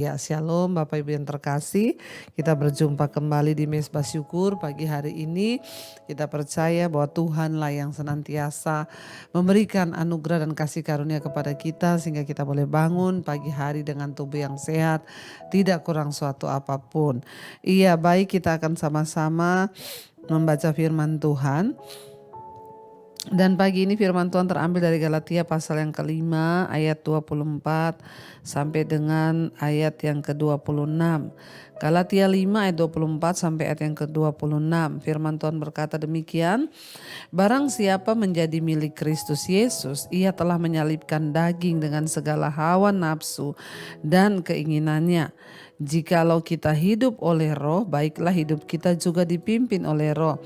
Ya, shalom Bapak Ibu yang terkasih. Kita berjumpa kembali di Mezbah Syukur pagi hari ini. Kita percaya bahwa Tuhanlah yang senantiasa memberikan anugerah dan kasih karunia kepada kita sehingga kita boleh bangun pagi hari dengan tubuh yang sehat, tidak kurang suatu apapun. Iya, baik, kita akan sama-sama membaca firman Tuhan. Dan pagi ini firman Tuhan terambil dari Galatia pasal yang kelima ayat 24 sampai dengan ayat yang ke-26. Galatia 5 ayat 24 sampai ayat yang ke-26. Firman Tuhan berkata demikian, barang siapa menjadi milik Kristus Yesus, ia telah menyalibkan daging dengan segala hawa nafsu dan keinginannya. Jikalau kita hidup oleh Roh, baiklah hidup kita juga dipimpin oleh Roh.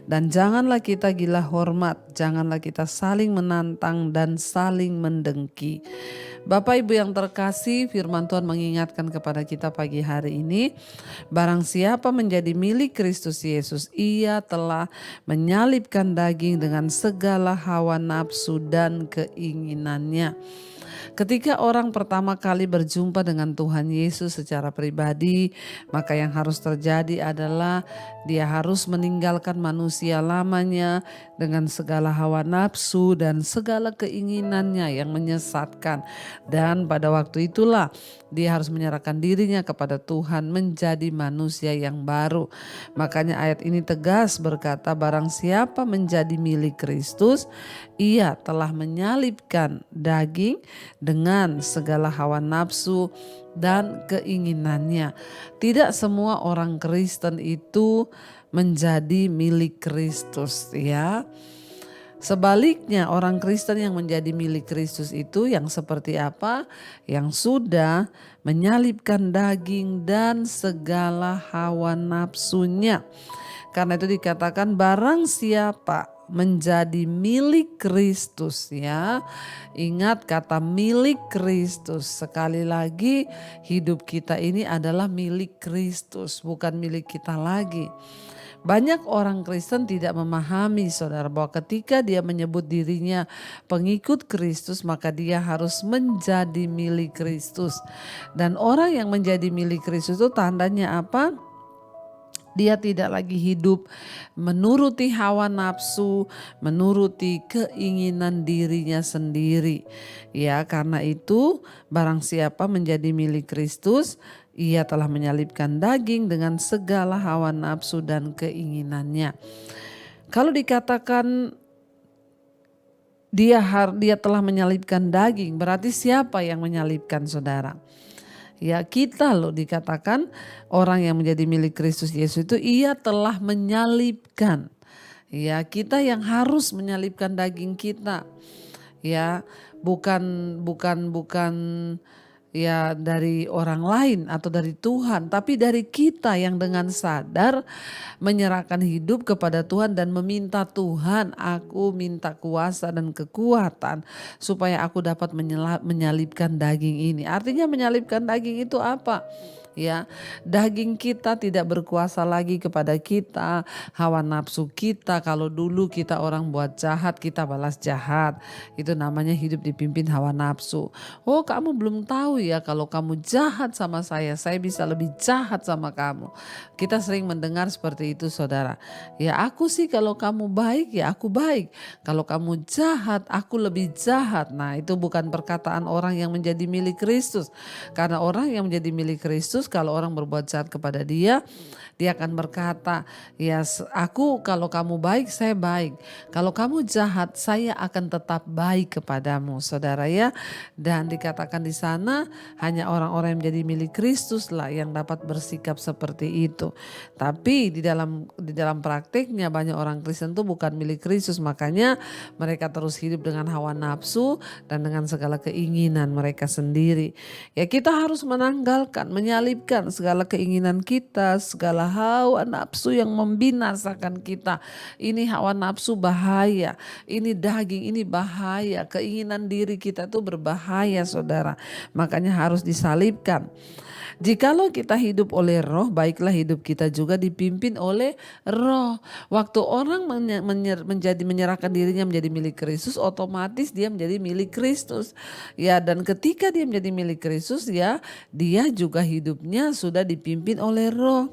Dan janganlah kita gila hormat, janganlah kita saling menantang dan saling mendengki. Bapak Ibu yang terkasih, firman Tuhan mengingatkan kepada kita pagi hari ini, barang siapa menjadi milik Kristus Yesus, ia telah menyalibkan daging dengan segala hawa nafsu dan keinginannya. Ketika orang pertama kali berjumpa dengan Tuhan Yesus secara pribadi, maka yang harus terjadi adalah dia harus meninggalkan manusia lamanya dengan segala hawa nafsu dan segala keinginannya yang menyesatkan. Dan pada waktu itulah dia harus menyerahkan dirinya kepada Tuhan menjadi manusia yang baru. Makanya ayat ini tegas berkata, barang siapa menjadi milik Kristus, ia telah menyalibkan daging dengan segala hawa nafsu dan keinginannya. Tidak semua orang Kristen itu menjadi milik Kristus, ya. Sebaliknya, orang Kristen yang menjadi milik Kristus itu yang seperti apa? Yang sudah menyalibkan daging dan segala hawa nafsunya. Karena itu dikatakan barang siapa menjadi milik Kristus, ya. Ingat kata milik Kristus. Sekali lagi, hidup kita ini adalah milik Kristus, bukan milik kita lagi. Banyak orang Kristen tidak memahami, saudara, bahwa ketika dia menyebut dirinya pengikut Kristus, maka dia harus menjadi milik Kristus. Dan orang yang menjadi milik Kristus itu tandanya apa? Dia tidak lagi hidup menuruti hawa nafsu, menuruti keinginan dirinya sendiri. Ya, karena itu barang siapa menjadi milik Kristus, ia telah menyalibkan daging dengan segala hawa nafsu dan keinginannya. Kalau dikatakan dia telah menyalibkan daging, berarti siapa yang menyalibkan, saudara? Ya, kita loh, dikatakan orang yang menjadi milik Kristus Yesus itu ia telah menyalibkan. Ya, kita yang harus menyalibkan daging kita. Ya, bukan ya dari orang lain atau dari Tuhan, tapi dari kita yang dengan sadar menyerahkan hidup kepada Tuhan dan meminta Tuhan, aku minta kuasa dan kekuatan supaya aku dapat menyalibkan daging ini. Artinya menyalibkan daging itu apa? Ya, daging kita tidak berkuasa lagi kepada kita, hawa nafsu kita. Kalau dulu kita orang buat jahat, kita balas jahat. Itu namanya hidup dipimpin hawa nafsu. Oh, kamu belum tahu ya, kalau kamu jahat sama saya bisa lebih jahat sama kamu. Kita sering mendengar seperti itu, saudara. Ya, aku sih kalau kamu baik ya aku baik. Kalau kamu jahat, aku lebih jahat. Nah, itu bukan perkataan orang yang menjadi milik Kristus. Karena orang yang menjadi milik Kristus, kalau orang berbuat jahat kepada dia akan berkata, ya aku kalau kamu baik, saya baik. Kalau kamu jahat, saya akan tetap baik kepadamu, saudara, ya. Dan dikatakan di sana hanya orang-orang yang menjadi milik Kristus lah yang dapat bersikap seperti itu. Tapi di dalam praktiknya banyak orang Kristen itu bukan milik Kristus, makanya mereka terus hidup dengan hawa nafsu dan dengan segala keinginan mereka sendiri. Ya, kita harus menanggalkan, menyalibkan segala keinginan kita, segala hawa nafsu yang membinasakan kita. Ini hawa nafsu bahaya, ini daging ini bahaya, keinginan diri kita itu berbahaya, saudara. Makanya harus disalibkan. Jikalau kita hidup oleh roh, baiklah hidup kita juga dipimpin oleh roh. Waktu orang menyerahkan dirinya menjadi milik Kristus, otomatis dia menjadi milik Kristus. Ya, dan ketika dia menjadi milik Kristus, ya, dia juga hidupnya sudah dipimpin oleh roh.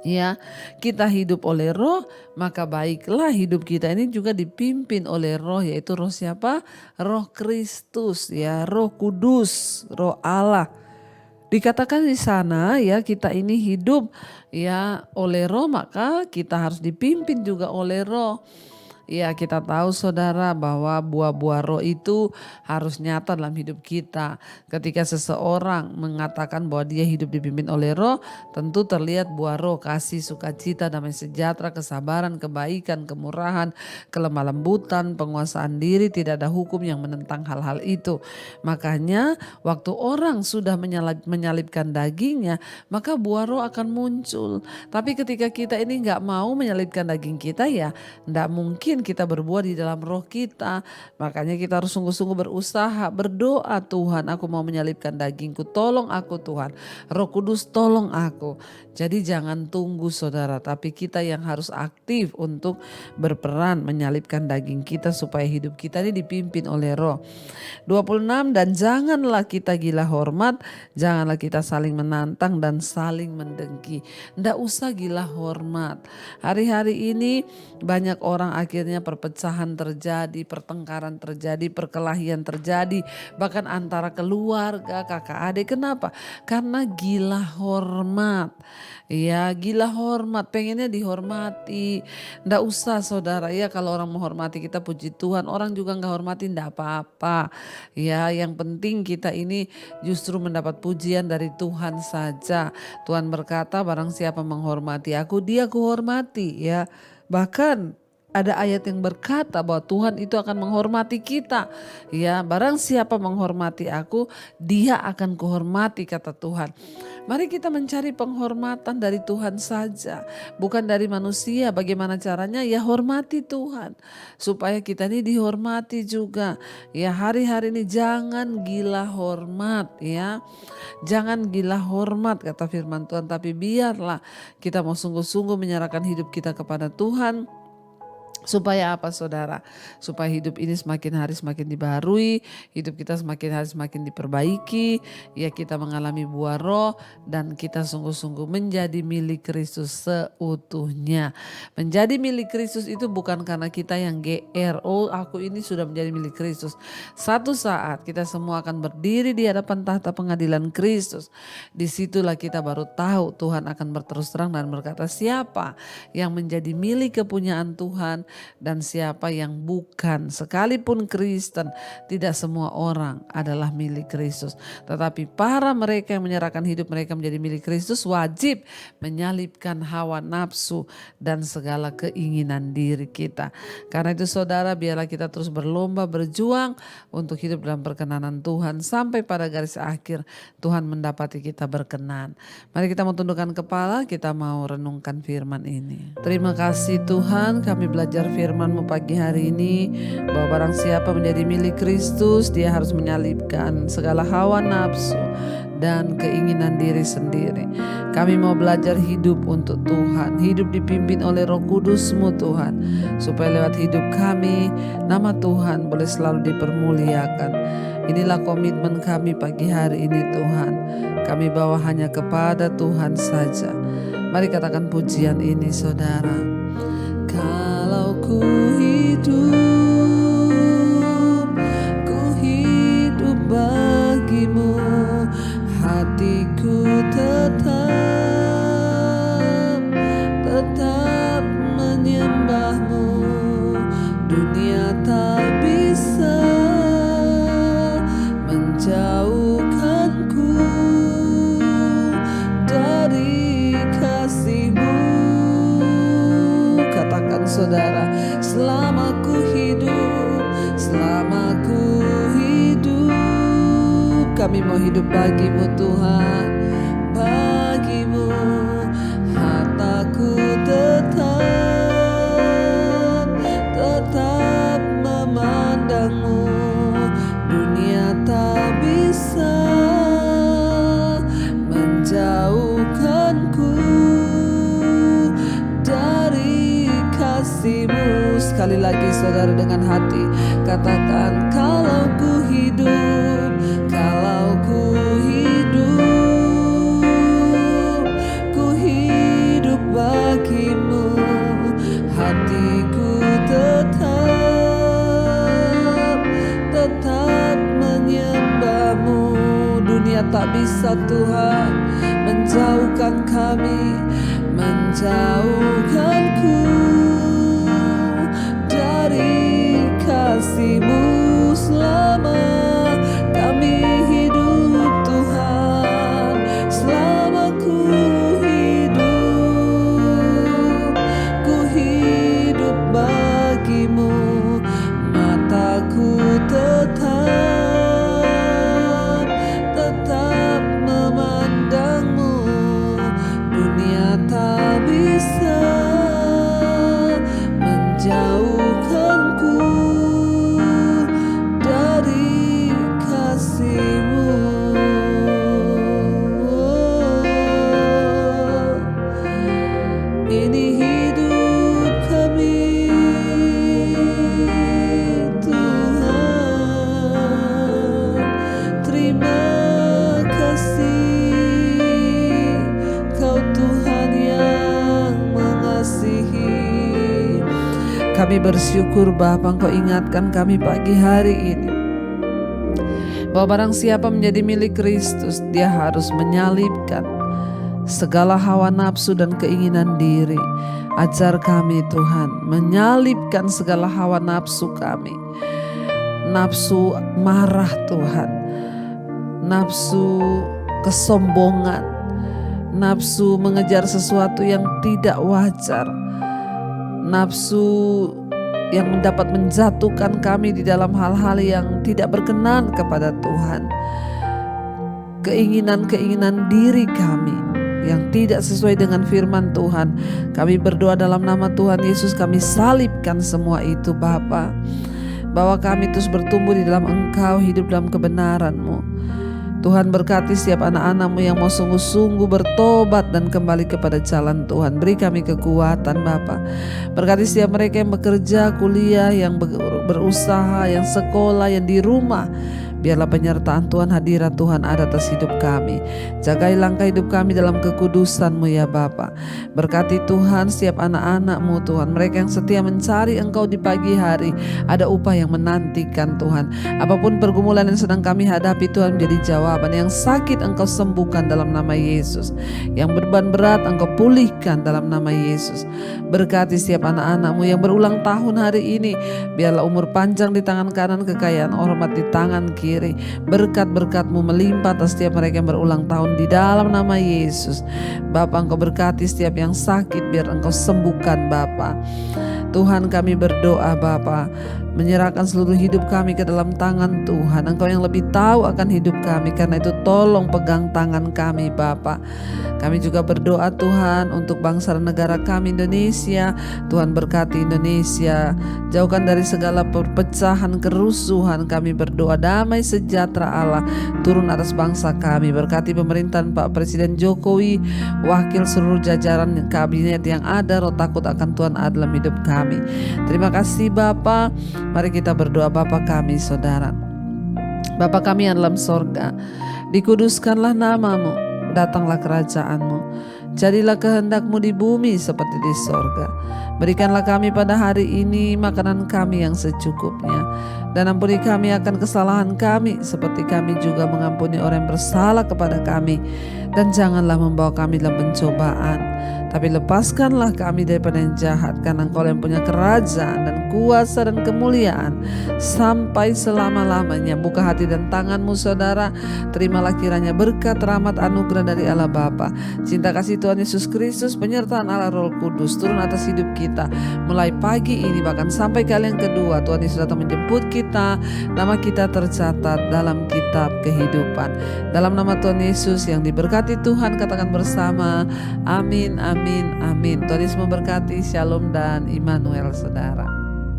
Ya, kita hidup oleh roh, maka baiklah hidup kita ini juga dipimpin oleh roh, yaitu roh siapa? Roh Kristus, ya, Roh Kudus, Roh Allah. Dikatakan di sana, ya, kita ini hidup, ya, oleh roh, maka kita harus dipimpin juga oleh roh. Ya, kita tahu saudara bahwa buah-buah roh itu harus nyata dalam hidup kita. Ketika seseorang mengatakan bahwa dia hidup dipimpin oleh roh, tentu terlihat buah roh: kasih, sukacita, damai sejahtera, kesabaran, kebaikan, kemurahan, kelemah lembutan, penguasaan diri. Tidak ada hukum yang menentang hal-hal itu. Makanya waktu orang sudah menyalibkan dagingnya, maka buah roh akan muncul. Tapi ketika kita ini gak mau menyalibkan daging kita, ya gak mungkin kita berbuah di dalam roh kita. Makanya kita harus sungguh-sungguh berusaha, berdoa, Tuhan, aku mau menyalibkan dagingku, tolong aku Tuhan, Roh Kudus tolong aku. Jadi jangan tunggu saudara, tapi kita yang harus aktif untuk berperan menyalibkan daging kita supaya hidup kita ini dipimpin oleh roh. 26, dan janganlah kita gila hormat, janganlah kita saling menantang dan saling mendengki. Nggak usah gila hormat. Hari-hari ini banyak orang akhirnya perpecahan terjadi, pertengkaran terjadi, perkelahian terjadi, bahkan antara keluarga, kakak adik. Kenapa? Karena gila hormat. Ya, gila hormat, pengennya dihormati. Nggak usah saudara, ya, kalau orang menghormati kita, puji Tuhan. Orang juga nggak hormati, nggak apa-apa. Ya, yang penting kita ini justru mendapat pujian dari Tuhan saja. Tuhan berkata, barang siapa menghormati aku, dia kuhormati. Ya, bahkan ada ayat yang berkata bahwa Tuhan itu akan menghormati kita. Ya, barang siapa menghormati aku, dia akan kuhormati, kata Tuhan. Mari kita mencari penghormatan dari Tuhan saja, bukan dari manusia. Bagaimana caranya? Ya, hormati Tuhan supaya kita ini dihormati juga. Ya, hari-hari ini jangan gila hormat, ya. Jangan gila hormat, kata firman Tuhan, tapi biarlah kita mau sungguh-sungguh menyerahkan hidup kita kepada Tuhan. Supaya apa saudara? Supaya hidup ini semakin hari semakin dibaharui, hidup kita semakin hari semakin diperbaiki, ya, kita mengalami buah roh dan kita sungguh-sungguh menjadi milik Kristus seutuhnya. Menjadi milik Kristus itu bukan karena kita yang GR, oh aku ini sudah menjadi milik Kristus. Satu saat kita semua akan berdiri di hadapan tahta pengadilan Kristus. Disitulah kita baru tahu, Tuhan akan berterus terang dan berkata siapa yang menjadi milik kepunyaan Tuhan dan siapa yang bukan. Sekalipun Kristen, tidak semua orang adalah milik Kristus. Tetapi para mereka yang menyerahkan hidup mereka menjadi milik Kristus wajib menyalibkan hawa nafsu dan segala keinginan diri kita. Karena itu saudara, biarlah kita terus berlomba berjuang untuk hidup dalam perkenanan Tuhan sampai pada garis akhir Tuhan mendapati kita berkenan. Mari kita mau tundukkan kepala, kita mau renungkan firman ini. Terima kasih Tuhan, kami belajar firman-Mu pagi hari ini bahwa barang siapa menjadi milik Kristus, dia harus menyalibkan segala hawa nafsu dan keinginan diri sendiri. Kami mau belajar hidup untuk Tuhan, hidup dipimpin oleh Roh Kudus-Mu Tuhan, supaya lewat hidup kami nama Tuhan boleh selalu dipermuliakan. Inilah komitmen kami pagi hari ini Tuhan. Kami bawa hanya kepada Tuhan saja. Mari katakan pujian ini saudara. Kalau ku hidup bagimu, hatiku tetap menyembahmu. Dunia tak bisa menjauhkanku dari kasih-Mu. Katakan saudara, selama ku hidup, kami mau hidup bagi-Mu Tuhan, bagi-Mu. Hartaku tetap memandang-Mu. Dunia tak bisa lagi saudara dengan hati. Katakan, kalau ku hidup, kalau ku hidup bagimu, hatiku tetap menyembahmu. Dunia tak bisa Tuhan menjauhkanku dari kasih-Mu. Selama kami hidup Tuhan, selama ku hidup bagimu, mataku tetap memandangmu. Dunia tak bisa menjauhkanku dari kasih-Mu. Ini hidup kami Tuhan, terima kasih Kau Tuhan yang mengasihi. Kami bersyukur Bapa, Engkau ingatkan kami pagi hari ini bahwa barang siapa menjadi milik Kristus, dia harus menyalibkan segala hawa nafsu dan keinginan diri. Ajar kami Tuhan menyalibkan segala hawa nafsu kami, nafsu marah Tuhan, nafsu kesombongan, nafsu mengejar sesuatu yang tidak wajar, nafsu yang dapat menjatuhkan kami di dalam hal-hal yang tidak berkenan kepada Tuhan, keinginan-keinginan diri kami yang tidak sesuai dengan firman Tuhan. Kami berdoa dalam nama Tuhan Yesus, kami salibkan semua itu Bapa, bahwa kami terus bertumbuh di dalam Engkau, hidup dalam kebenaran-Mu. Tuhan berkati setiap anak-anak-Mu yang mau sungguh-sungguh bertobat dan kembali kepada jalan Tuhan. Beri kami kekuatan Bapa. Berkati setiap mereka yang bekerja, kuliah, yang berusaha, yang sekolah, yang di rumah. Biarlah penyertaan Tuhan, hadirat Tuhan ada atas hidup kami. Jagai langkah hidup kami dalam kekudusan-Mu ya Bapa. Berkati Tuhan setiap anak-anak-Mu Tuhan, mereka yang setia mencari Engkau di pagi hari, ada upah yang menantikan Tuhan. Apapun pergumulan yang sedang kami hadapi Tuhan menjadi jawaban. Yang sakit Engkau sembuhkan dalam nama Yesus, yang beban berat Engkau pulihkan dalam nama Yesus. Berkati setiap anak-anak-Mu yang berulang tahun hari ini, biarlah umur panjang di tangan kanan, kekayaan hormat di tangan kiri. Berkat-berkat-Mu melimpah atas setiap mereka yang berulang tahun di dalam nama Yesus. Bapa, Engkau berkati setiap yang sakit, biar Engkau sembuhkan Bapa. Tuhan, kami berdoa Bapa, menyerahkan seluruh hidup kami ke dalam tangan Tuhan. Engkau yang lebih tahu akan hidup kami, karena itu tolong pegang tangan kami Bapa. Kami juga berdoa Tuhan untuk bangsa dan negara kami Indonesia. Tuhan berkati Indonesia, jauhkan dari segala perpecahan, kerusuhan. Kami berdoa damai sejahtera Allah turun atas bangsa kami. Berkati pemerintahan Pak Presiden Jokowi, wakil seluruh jajaran kabinet yang ada. Roh takut akan Tuhan ada dalam hidup kami. Terima kasih Bapa. Mari kita berdoa. Bapa kami saudara, Bapa kami yang dalam sorga, dikuduskanlah nama-Mu, datanglah kerajaan-Mu, jadilah kehendak-Mu di bumi seperti di sorga. Berikanlah kami pada hari ini makanan kami yang secukupnya, dan ampuni kami akan kesalahan kami seperti kami juga mengampuni orang yang bersalah kepada kami. Dan janganlah membawa kami dalam pencobaan, tapi lepaskanlah kami daripada yang jahat, karena Engkau yang punya kerajaan dan kuasa dan kemuliaan sampai selama-lamanya. Buka hati dan tangan-Mu saudara, terimalah kiranya berkat, rahmat, anugerah dari Allah Bapa, cinta kasih Tuhan Yesus Kristus, penyertaan Allah Roh Kudus turun atas hidup kita mulai pagi ini bahkan sampai kali yang kedua. Tuhan Yesus datang menjemput kita, nama kita tercatat dalam kitab kehidupan. Dalam nama Tuhan Yesus yang diberkati Tuhan, katakan bersama amin, amin, amin. Tuhan Yesus memberkati. Shalom dan Immanuel saudara.